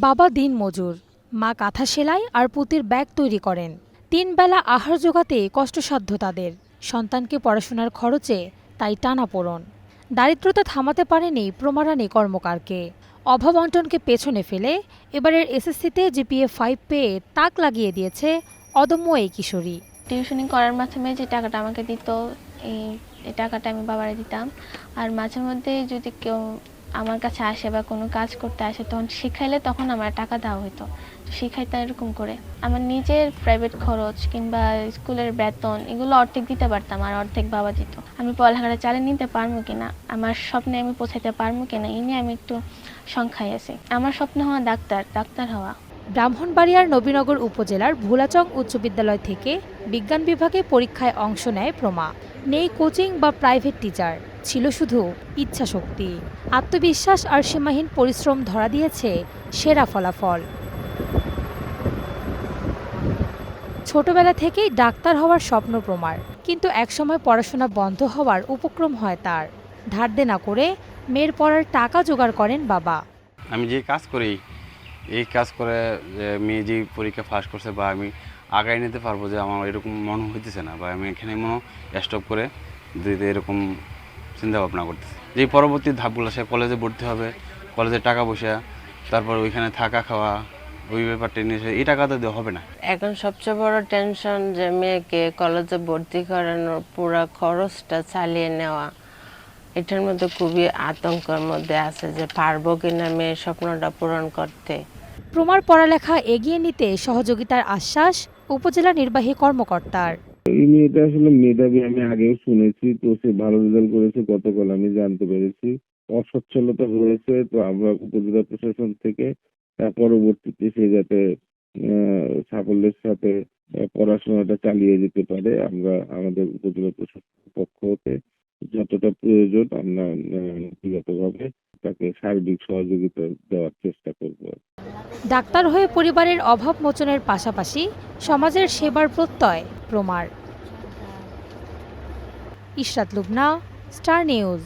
বাবা দিনমজুর, মা কাঁথা সেলাই আর পুঁতির ব্যাগ তৈরি করেন। ৩ বেলা আহার জোগাতে কষ্টসাধ্য তাদের। সন্তানকে পড়াশোনার খরচে তাই টানাপোড়েন। দারিদ্রতা থামাতে পারেনি প্রমারানী কর্মকারকে। অভাব অনটনকে পেছনে ফেলে এবারের এসএসসিতে জিপিএ 5 পেয়ে তাক লাগিয়ে দিয়েছে অদম্য এই কিশোরী। টিউশনি করার মাধ্যমে যে টাকাটা আমাকে দিত, এই টাকাটা আমি বাবারে দিতাম। আর মাঝে মধ্যে যদি কেউ আমার কাছে আসে বা কোনো কাজ করতে আসে, তখন শিখাইলে তখন আমার টাকা দেওয়া হতো। শিখাইতে এরকম করে আমার নিজের প্রাইভেট খরচ কিংবা স্কুলের বেতন এগুলো অর্ধেক দিতে পারতাম, আর অর্ধেক বাবা দিত। আমি পড়ালেখাটা চালিয়ে নিতে পারবো কিনা, আমার স্বপ্নে আমি পৌঁছাতে পারবো কিনা, এই নিয়ে আমি একটু সংখ্যায় আছি। আমার স্বপ্ন হওয়া ডাক্তার হওয়া। ব্রাহ্মণবাড়িয়ার নবীনগর উপজেলার ভোলাচং উচ্চ বিদ্যালয় থেকে বিজ্ঞান বিভাগে পরীক্ষায় অংশ নেয় প্রমা। নেই কোচিং বা প্রাইভেট টিচার, ছিল শুধু ইচ্ছাশক্তি, আত্মবিশ্বাস আর সীমাহীন পরিশ্রম ধরা দিয়েছে সেরা ফলাফল। ছোটবেলা থেকেই ডাক্তার হওয়ার স্বপ্ন প্রমার, কিন্তু একসময় পড়াশোনা বন্ধ হওয়ার উপক্রম হয় তার। ধার দেনা করে মেয়ের পড়ার টাকা জোগাড় করেন বাবা। আমি যে কাজ করি, এই কাজ করে যে মেয়ে যে পরীক্ষা পাস করছে বা আমি আগায় নিতে পারবো, যে আমার এরকম মনে হইতেছে না, বা আমি এখানে স্টপ করে দিতে এরকম চিন্তা ভাবনা করতেছি। যে পরবর্তী ধাপগুলো, সে কলেজে ভর্তি হবে, কলেজে টাকা পয়সা, তারপর ওইখানে থাকা খাওয়া, ওই ব্যাপারটা নিয়ে এই টাকাটা দেওয়া হবে না। এখন সবচেয়ে বড় টেনশন যে মেয়েকে কলেজে ভর্তি করানোর পুরো খরচটা চালিয়ে নেওয়া। এটার মধ্যে খুবই আতঙ্কের মধ্যে আছে যে পারবো কিনা মেয়ের স্বপ্নটা পূরণ করতে। প্রমার পড়ালেখা এগিয়ে নিতে সহযোগিতার আশ্বাস উপজেলা নির্বাহী কর্মকর্তার। এই মেয়েটা আসলে মেধাবী, আমি আগেও শুনেছি, তো সে ভালো রেজাল্ট করেছে গতকাল আমি জানতে পেরেছি। অসচ্ছলতা হয়েছে, তো আমরা উপজেলা প্রশাসন থেকে পরবর্তীতে সে যাতে সাফল্যের সাথে পড়াশোনাটা চালিয়ে যেতে পারে, আমরা আমাদের উপজেলা প্রশাসনের পক্ষ হতে যতটা প্রয়োজন আমরা ব্যক্তিগতভাবে তাকে সার্বিক সহযোগিতা দেওয়ার চেষ্টা করব। ডাক্তার হয়ে পরিবারের অভাব মোচনের পাশাপাশি সমাজের সেবার প্রত্যয় প্রমার। Ishrat Lubna, star news.